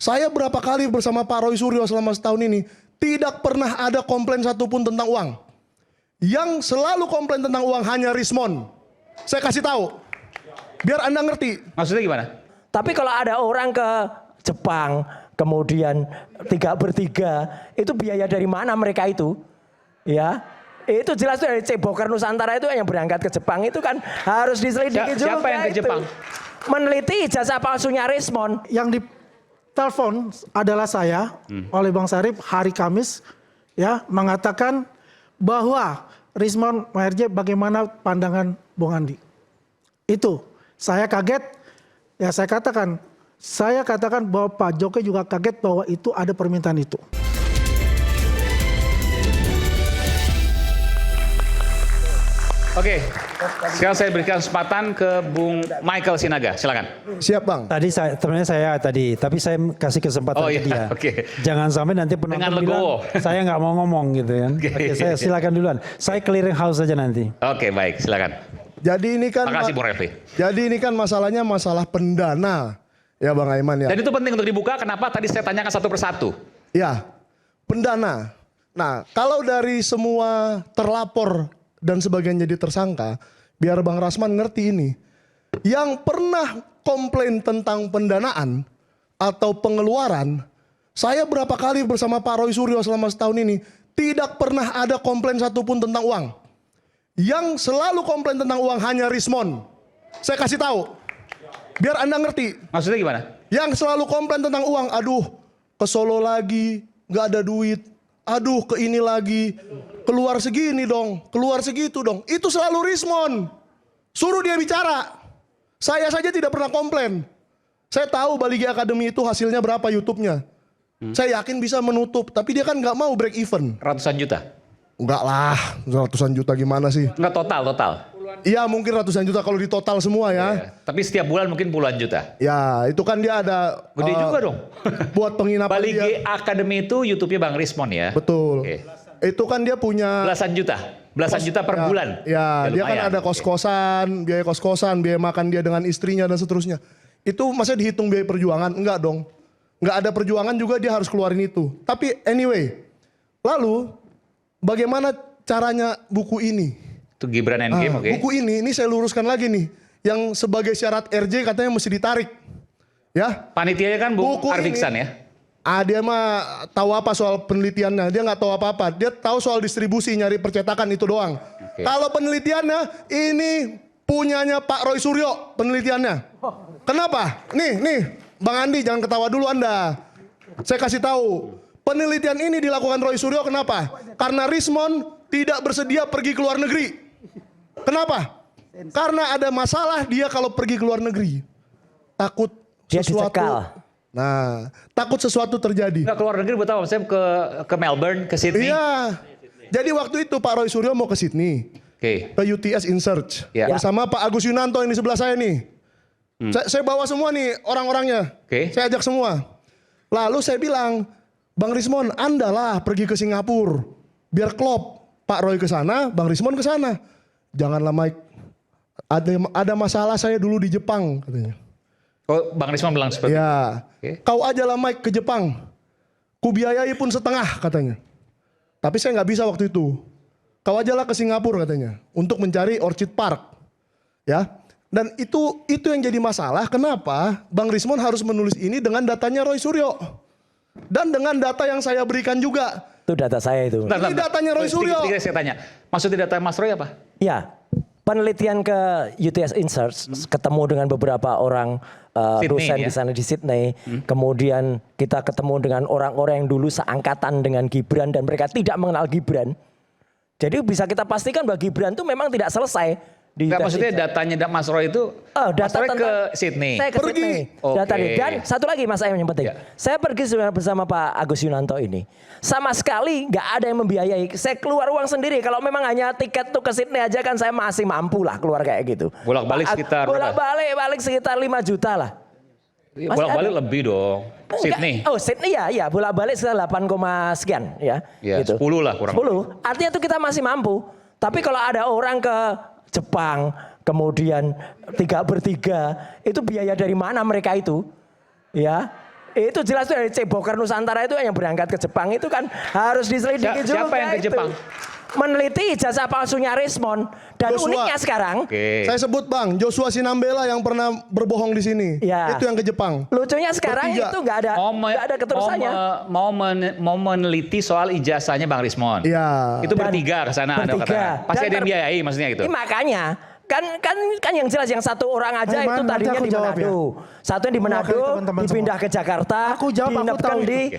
Saya berapa kali bersama Pak Roy Suryo selama setahun ini, tidak pernah ada komplain satupun tentang uang. Yang selalu komplain tentang uang hanya Rismon. Saya kasih tahu, biar Anda ngerti. Maksudnya gimana? Tapi kalau ada orang ke Jepang, kemudian 3 bertiga, itu biaya dari mana mereka itu? Ya, itu jelas tuh dari Ceboker Nusantara itu yang berangkat ke Jepang itu kan harus diselidiki juga. Siapa yang ke Jepang? Meneliti ijazah palsunya Rismon. Yang ditelepon adalah saya oleh Bang Sarip hari Kamis, ya, mengatakan bahwa Rismon MRJ bagaimana pandangan Bung Andi. Itu saya kaget, ya saya katakan bahwa Pak Jokowi juga kaget bahwa itu ada permintaan itu. Oke, sekarang saya berikan kesempatan ke Bung Michael Sinaga, silakan. Siap Bang. Tadi tapi saya kasih kesempatan ke dia. Oke. Jangan sampai nanti penonton Dengan legowo. bilang saya nggak mau ngomong gitu kan. Oke, saya silakan duluan. Saya clearing house saja nanti. Oke, baik, silakan. Jadi ini kan, Makasih Bung Refli. jadi ini kan masalahnya masalah pendana, ya Bang Aiman ya. Dan itu penting untuk dibuka, kenapa tadi saya tanyakan satu persatu. Ya, pendana. Nah, kalau dari semua terlapor dan sebagian jadi tersangka, biar Bang Rasman ngerti ini. Yang pernah komplain tentang pendanaan atau pengeluaran, saya berapa kali bersama Pak Roy Suryo selama setahun ini, tidak pernah ada komplain satupun tentang uang. Yang selalu komplain tentang uang hanya Rismon. Saya kasih tahu, biar Anda ngerti. Maksudnya gimana? Yang selalu komplain tentang uang, aduh ke Solo lagi, gak ada duit. Aduh ke ini lagi, keluar segini dong, keluar segitu dong. Itu selalu Rismon. Suruh dia bicara. Saya saja tidak pernah komplain. Saya tahu Baligi Academy itu hasilnya berapa YouTube-nya. Saya yakin bisa menutup, tapi dia kan gak mau break even. Ratusan juta? Enggak lah, ratusan juta gimana sih? Enggak total. Iya mungkin ratusan juta kalau di total semua ya. Ya. Tapi setiap bulan mungkin puluhan juta. Ya itu kan dia ada. Gede juga dong. Buat penginapan Baligi dia. Academy itu YouTube-nya Bang Rismon ya? Betul. Oke. Itu kan dia punya. Belasan juta per bulan. Ya, dia kan lumayan. ada kos-kosan, biaya kos-kosan, biaya makan dia dengan istrinya dan seterusnya. Itu masa dihitung biaya perjuangan? Enggak dong. Enggak ada perjuangan juga dia harus keluarin itu. Tapi anyway, lalu bagaimana caranya buku ini? Itu Gibran Endgame, oke. Buku ini saya luruskan lagi nih. Yang sebagai syarat RJ katanya mesti ditarik. Ya. Panitianya kan Bung Buku Arfiksan ini, ya? Dia mah tahu apa soal penelitiannya. Dia nggak tahu apa-apa. Dia tahu soal distribusi, nyari percetakan itu doang. Oke. Kalau penelitiannya ini punyanya Pak Roy Suryo penelitiannya. Kenapa? Nih, Bang Andi jangan ketawa dulu Anda. Saya kasih tahu. Penelitian ini dilakukan Roy Suryo kenapa? Karena Rismon tidak bersedia pergi ke luar negeri. Kenapa? Karena ada masalah dia kalau pergi ke luar negeri. Takut Dia sesuatu. dicekal. Nah, takut sesuatu terjadi. Enggak keluar negeri buat apa? Saya ke Melbourne, ke Sydney. Iya. Jadi waktu itu Pak Roy Suryo mau ke Sydney. Oke. Ke UTS InSearch. Ya. Bersama Pak Agus Yunanto yang di sebelah saya nih. Saya bawa semua nih orang-orangnya. Oke. Saya ajak semua. Lalu saya bilang, Bang Rismon, Anda lah pergi ke Singapura. Biar klop. Pak Roy ke sana, Bang Rismon ke sana. Janganlah Mike. Ada masalah saya dulu di Jepang katanya. Oh, Bang Rismon bilang seperti itu. Ya. Oke. Kau aja lah Mike ke Jepang. Kubiayai pun setengah katanya. Tapi saya nggak bisa waktu itu. Kau aja lah ke Singapura katanya. Untuk mencari Orchid Park. Ya. Dan itu yang jadi masalah. Kenapa Bang Rismon harus menulis ini dengan datanya Roy Suryo. Dan dengan data yang saya berikan juga. Itu data saya itu. Ini datanya Roy Suryo. Sedikit saya tanya. Maksudnya data Mas Roy apa? Ya, penelitian ke UTS InSearch, ketemu dengan beberapa orang Sydney, dosen ya? di sana di Sydney. Kemudian kita ketemu dengan orang-orang yang dulu seangkatan dengan Gibran dan mereka tidak mengenal Gibran. Jadi bisa kita pastikan bahwa Gibran itu memang tidak selesai. Enggak, maksudnya datanya Mas Roy itu Mas Roy ke Sydney. Saya ke Pergi. Sydney. Oke. Data ini. Dan satu lagi Mas Aim yang penting. Ya. Saya pergi bersama Pak Agus Yunanto ini. Sama sekali nggak ada yang membiayai. Saya keluar uang sendiri. Kalau memang hanya tiket tuh ke Sydney aja kan saya masih mampu lah keluar kayak gitu. Bolak-balik sekitar berapa? Bolak-balik sekitar 5 juta lah. Masih Bolak-balik ada. lebih dong. Sydney. Enggak. Oh Sydney ya bolak-balik sekitar 8, sekian ya. Ya, gitu. 10 lah kurang. 10. Artinya itu kita masih mampu. Tapi kalau ada orang ke Jepang, kemudian 3 bertiga, itu biaya dari mana mereka itu? Ya, Itu jelas tuh dari Ceboker Nusantara itu yang berangkat ke Jepang itu kan harus diselidiki juga. Siapa yang ke itu. Jepang? Meneliti ijazah palsunya Rismond dan Joshua. uniknya sekarang. Oke. Saya sebut Bang, Joshua Sinambela yang pernah berbohong di sini. Ya. Itu yang ke Jepang. Lucunya sekarang Bertiga. itu nggak ada keterusannya. Mau meneliti soal ijazahnya Bang Rismond. Iya. Itu Dan bertiga ke sana Anda bertiga. katakan. Pasti Dan ada yang biayai maksudnya gitu. Makanya kan yang jelas yang satu orang aja Aiman, itu nanti tadinya aku di jawab Manado. Satu yang di Manado Mewakili teman-teman dipindah semua. ke Jakarta, Aku jawab, aku diinapkan tahu di itu.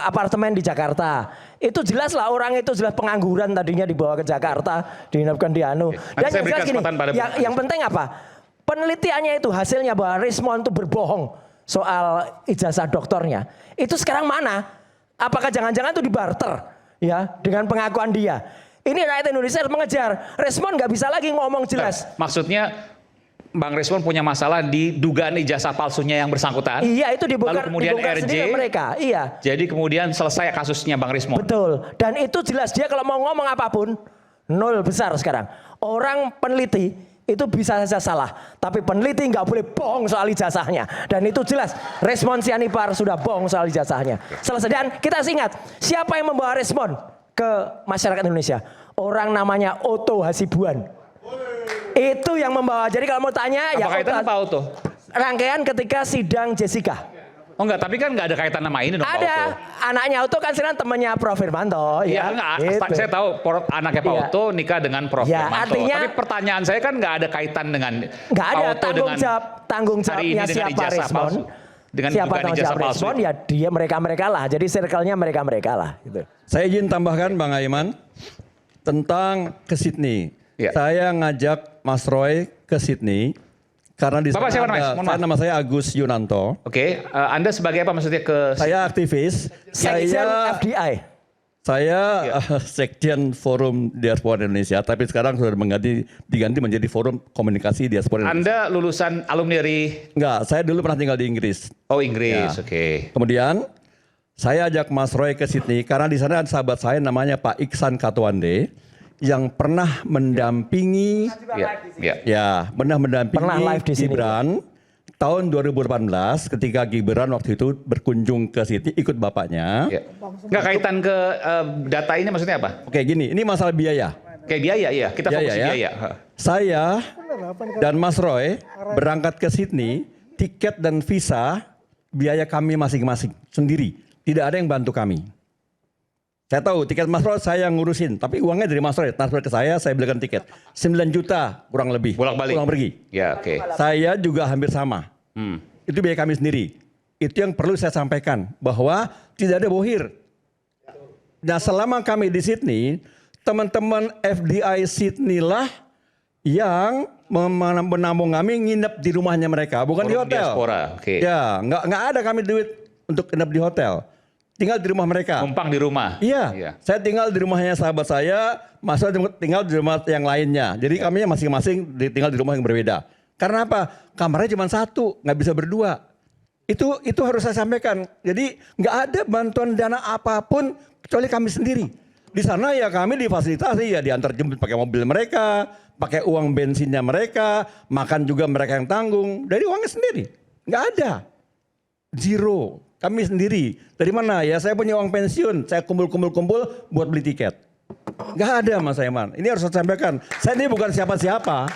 apartemen di Jakarta. Itu jelas lah orang itu jelas pengangguran tadinya dibawa ke Jakarta, diinapkan di Anu. Nanti Dan saya yang berikan jelas gini, kesempatan pada yang penting apa? Penelitiannya itu hasilnya bahwa Rismond itu berbohong soal ijazah doktornya. Itu sekarang mana? Apakah jangan-jangan itu dibarter ya dengan pengakuan dia? Ini rakyat Indonesia harus mengejar. Rismond nggak bisa lagi ngomong jelas. Maksudnya Bang Rismond punya masalah di dugaan ijazah palsunya yang bersangkutan. Iya itu Lalu dibongkar, kemudian dibongkar RJ. sendiri mereka. Iya. Jadi kemudian selesai kasusnya Bang Rismond. Betul. Dan itu jelas dia kalau mau ngomong apapun nol besar sekarang. Orang peneliti itu bisa saja salah, tapi peneliti nggak boleh bohong soal ijazahnya. Dan itu jelas Rismond Sianipar sudah bohong soal ijazahnya. Selesai. Dan kita harus ingat siapa yang membawa Rismond ke masyarakat Indonesia? Orang namanya Otto Hasibuan. Itu yang membawa. Jadi kalau mau tanya Apa kaitannya Pak Otto? rangkaian ketika sidang Jessica. Oh enggak, tapi kan enggak ada kaitan nama ini dong Pak Otto. Ada anaknya Otto kan sekarang temannya Prof Firmanto. Iya, enggak. gitu. Saya tahu anaknya Pak Iya. Otto nikah dengan Prof Ya, Firmanto. artinya- Tapi pertanyaan saya kan enggak ada kaitan dengan Nggak ada Pak Otto tanggung hari ini jawabnya dengan siapa ijazah Rismond. palsu. Dengan Siapa dugaan tanggung ijazah jawab palsu. Rismond ya dia mereka lah. Jadi circle-nya mereka lah. Gitu. Saya izin tambahkan Bang Aiman tentang ke Sydney. Ya. Saya ngajak Mas Roy ke Sydney karena di Bapak sana siapa namanya? Mohon maaf. nama saya Agus Yunanto. Oke, Anda sebagai apa maksudnya ke Saya aktivis. Sekjen FDI. Saya Sekjen Forum Diaspora Indonesia, tapi sekarang sudah diganti menjadi Forum Komunikasi Diaspora Indonesia. Anda lulusan alumni dari Enggak, saya dulu pernah tinggal di Inggris. Inggris, Ya. oke. Kemudian saya ajak Mas Roy ke Sydney karena di sana ada sahabat saya namanya Pak Iksan Katwande yang pernah mendampingi pernah mendampingi Pernah live di sini. Gibran tahun 2018 ketika Gibran waktu itu berkunjung ke Sydney ikut bapaknya. Ya. Enggak kaitan ke data ini maksudnya apa? Oke gini, ini masalah biaya. Kayak biaya, iya. Kita fokus Biaya, ya. biaya. Saya dan Mas Roy berangkat ke Sydney, tiket dan visa biaya kami masing-masing sendiri. Tidak ada yang bantu kami. Saya tahu tiket Mas Roy saya yang ngurusin, tapi uangnya dari Mas Roy transfer ke saya belikan tiket. 9 juta kurang lebih. Bolak-balik. Pulang pergi. Ya, oke. Saya juga hampir sama. Itu biaya kami sendiri. Itu yang perlu saya sampaikan bahwa tidak ada bohir. Nah, selama kami di Sydney, teman-teman FDI Sydney lah yang menampung kami nginep di rumahnya mereka, bukan di Forum hotel. Diaspora, oke. Ya, nggak ada kami duit untuk nginep di hotel. Tinggal di rumah mereka. Numpang di rumah. Iya, saya tinggal di rumahnya sahabat saya, Mas Roy tinggal di rumah yang lainnya. Jadi kami masing-masing tinggal di rumah yang berbeda. Karena apa? Kamarnya cuma satu, nggak bisa berdua. Itu harus saya sampaikan. Jadi nggak ada bantuan dana apapun kecuali kami sendiri. Di sana ya kami difasilitasi ya diantar jemput pakai mobil mereka, pakai uang bensinnya mereka, makan juga mereka yang tanggung. Dari uangnya sendiri, nggak ada, zero. Kami sendiri. Dari mana? Ya saya punya uang pensiun, saya kumpul buat beli tiket. Nggak ada Mas Aiman. Ini harus saya sampaikan. Saya ini bukan siapa-siapa.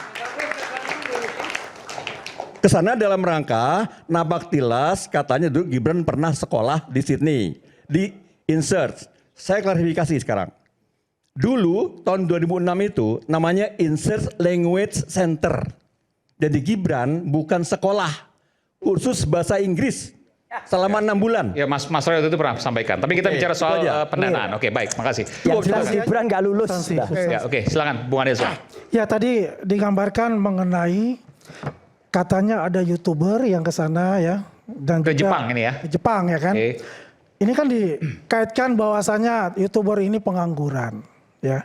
Kesana dalam rangka napak tilas katanya dulu Gibran pernah sekolah di Sydney. Di Insert. Saya klarifikasi sekarang. Dulu tahun 2006 itu namanya Insert Language Center. Jadi Gibran bukan sekolah. Kursus bahasa Inggris. Selama 6 bulan. Ya Mas Roy itu pernah sampaikan. Tapi kita Oke, bicara itu soal aja. pendanaan. Oke, baik, makasih. Yang jelas Gibran nggak lulus. Sudah. Ya, oke, silakan Bung Adeso. Ya tadi digambarkan mengenai katanya ada YouTuber yang ke sana ya dan Ke juga Jepang ini ya? Ke Jepang ya kan. Oke. Ini kan dikaitkan bahwasanya YouTuber ini pengangguran ya.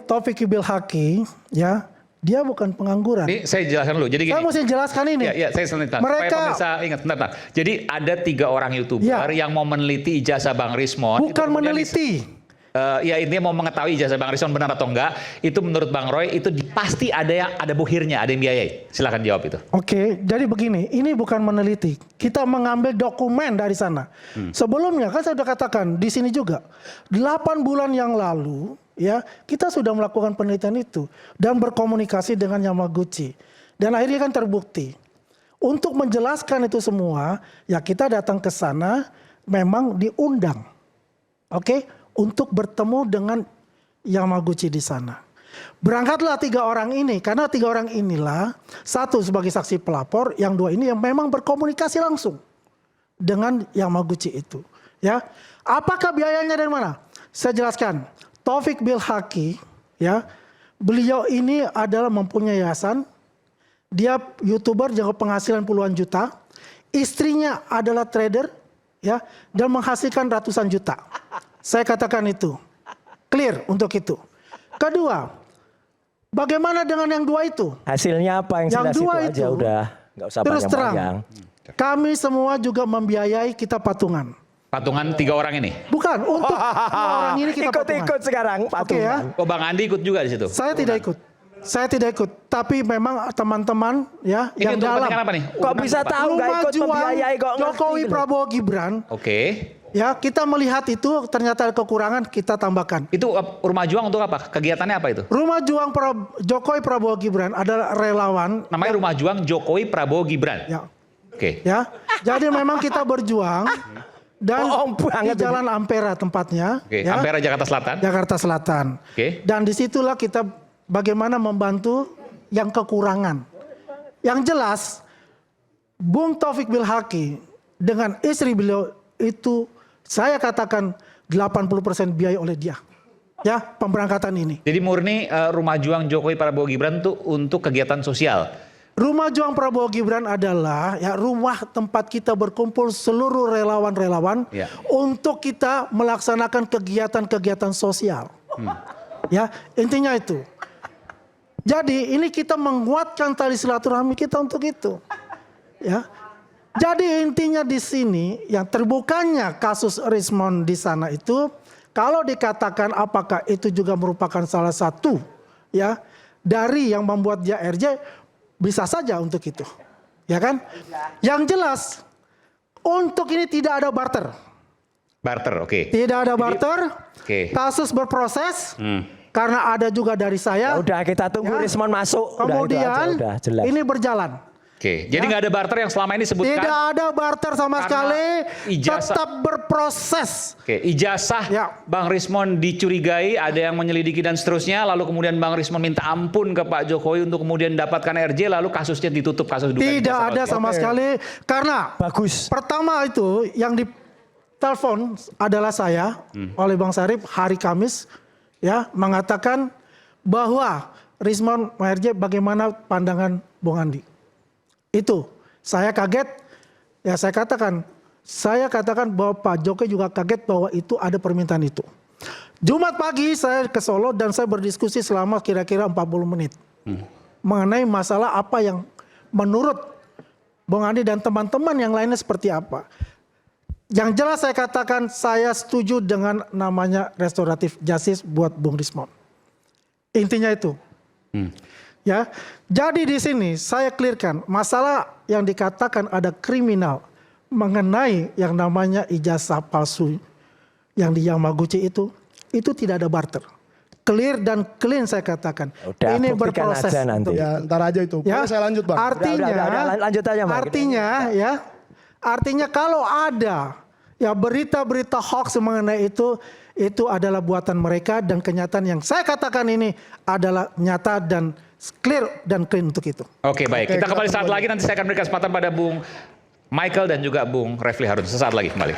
Taufik Bill Haki ya, dia bukan pengangguran. Ini saya jelaskan dulu. Jadi gini. Saya mesti jelaskan ini. Ya, saya sebentar. Mereka- Supaya pemirsa ingat, sebentar. Jadi ada 3 orang YouTuber Ya. yang mau meneliti ijazah Bang Rismond. Bukan itu kemudian meneliti. Ya intinya mau mengetahui ijazah Bang Rismon benar atau enggak, itu menurut Bang Roy itu pasti ada buhirnya, ada yang biayai. Silakan jawab itu. Oke, jadi begini, ini bukan meneliti. Kita mengambil dokumen dari sana. Sebelumnya kan saya sudah katakan di sini juga 8 bulan yang lalu ya kita sudah melakukan penelitian itu dan berkomunikasi dengan Yamaguchi. Dan akhirnya kan terbukti. Untuk menjelaskan itu semua, ya kita datang ke sana memang diundang. Oke? Untuk bertemu dengan Yamaguchi di sana. Berangkatlah 3 orang ini, karena 3 orang inilah, 1 sebagai saksi pelapor, yang 2 ini yang memang berkomunikasi langsung dengan Yamaguchi itu. Ya, apakah biayanya dari mana? Saya jelaskan. Taufik Bilhaki, ya, beliau ini adalah mempunyai yayasan, dia YouTuber dengan penghasilan puluhan juta, istrinya adalah trader, ya, dan menghasilkan ratusan juta. Saya katakan itu clear untuk itu. Kedua, bagaimana dengan yang 2 itu? Hasilnya apa yang jelas itu aja udah, nggak usah terus terang, panjang-panjang. kami semua juga membiayai kita patungan. Patungan 3 orang ini. Bukan untuk 2 orang ini kita patungan. Ikut-ikut sekarang Oke patungan. ya. Oh Bang Andi ikut juga di situ. Saya tidak ikut. Saya tidak ikut. Tapi memang teman-teman ya Ini yang untuk dalam kepentingan apa nih? Kok bisa tahu nggak rumah ikut juang membiayai kok ngerti Jokowi gitu. Prabowo Gibran. Oke. Ya kita melihat itu ternyata ada kekurangan kita tambahkan. Itu rumah juang untuk apa? Kegiatannya apa itu? Rumah juang Jokowi Prabowo Gibran adalah relawan. Namanya Rumah Juang Jokowi Prabowo Gibran. Ya. Oke. Ya, jadi memang kita berjuang dan banget di Jalan Ampera tempatnya, Oke. ya, Ampera Jakarta Selatan. Jakarta Selatan. Oke. Dan disitulah kita bagaimana membantu yang kekurangan. Yang jelas, Bung Taufik Bilhaki dengan istri beliau itu saya katakan 80% biaya oleh dia. Ya, pemberangkatan ini. Jadi murni Rumah Juang Jokowi Prabowo Gibran itu untuk kegiatan sosial. Rumah Juang Prabowo Gibran adalah ya rumah tempat kita berkumpul seluruh relawan-relawan Ya. untuk kita melaksanakan kegiatan-kegiatan sosial. Ya, intinya itu. Jadi ini kita menguatkan tali silaturahmi kita untuk itu. Ya. Jadi intinya di sini yang terbukanya kasus Rismon di sana itu kalau dikatakan apakah itu juga merupakan salah satu ya dari yang membuat dia RJ bisa saja untuk itu. Ya kan? Yang jelas untuk ini tidak ada barter. Barter, oke. Tidak ada barter. Oke. Kasus berproses. Karena ada juga dari saya. Ya udah kita tunggu Ya. Rismon masuk. Kemudian udah jelas. ini berjalan. Oke. Jadi nggak ada barter yang selama ini disebutkan. Tidak ada barter sama Karena sekali. ijazah- Tetap berproses. Oke, ijazah Ya. Bang Rismon dicurigai, ada yang menyelidiki dan seterusnya, lalu kemudian Bang Rismon minta ampun ke Pak Jokowi untuk kemudian dapatkan RJ, lalu kasusnya ditutup, kasus dugaan Tidak ijazah ada palsu. sama sekali. Karena Bagus. pertama itu yang ditelepon adalah saya oleh Bang Sarip hari Kamis ya mengatakan bahwa Rismon RJ bagaimana pandangan Bung Andi. Itu saya kaget ya saya katakan bahwa Pak Jokowi juga kaget bahwa itu ada permintaan itu. Jumat pagi saya ke Solo dan saya berdiskusi selama kira-kira 40 menit. Mengenai masalah apa yang menurut Bung Andi dan teman-teman yang lainnya seperti apa. Yang jelas saya katakan saya setuju dengan namanya restoratif justice buat Bung Rismon. Intinya itu. Ya, jadi di sini saya clearkan masalah yang dikatakan ada kriminal mengenai yang namanya ijazah palsu yang di Yamaguchi itu tidak ada barter. Clear dan clean saya katakan. Udah, ini buktikan berproses. aja nanti. Ya, ntar aja itu. Ya, Boleh saya lanjut, Bang? Udah, lanjut aja, Bang. Artinya kalau ada ya berita-berita hoax mengenai itu adalah buatan mereka dan kenyataan yang saya katakan ini adalah nyata dan clear dan clean untuk itu. Oke, baik. Oke, Kita kita kembali saat tunggu lagi, nanti saya akan berikan kesempatan pada Bung Michael dan juga Bung Refli Harun. Sesaat lagi kembali.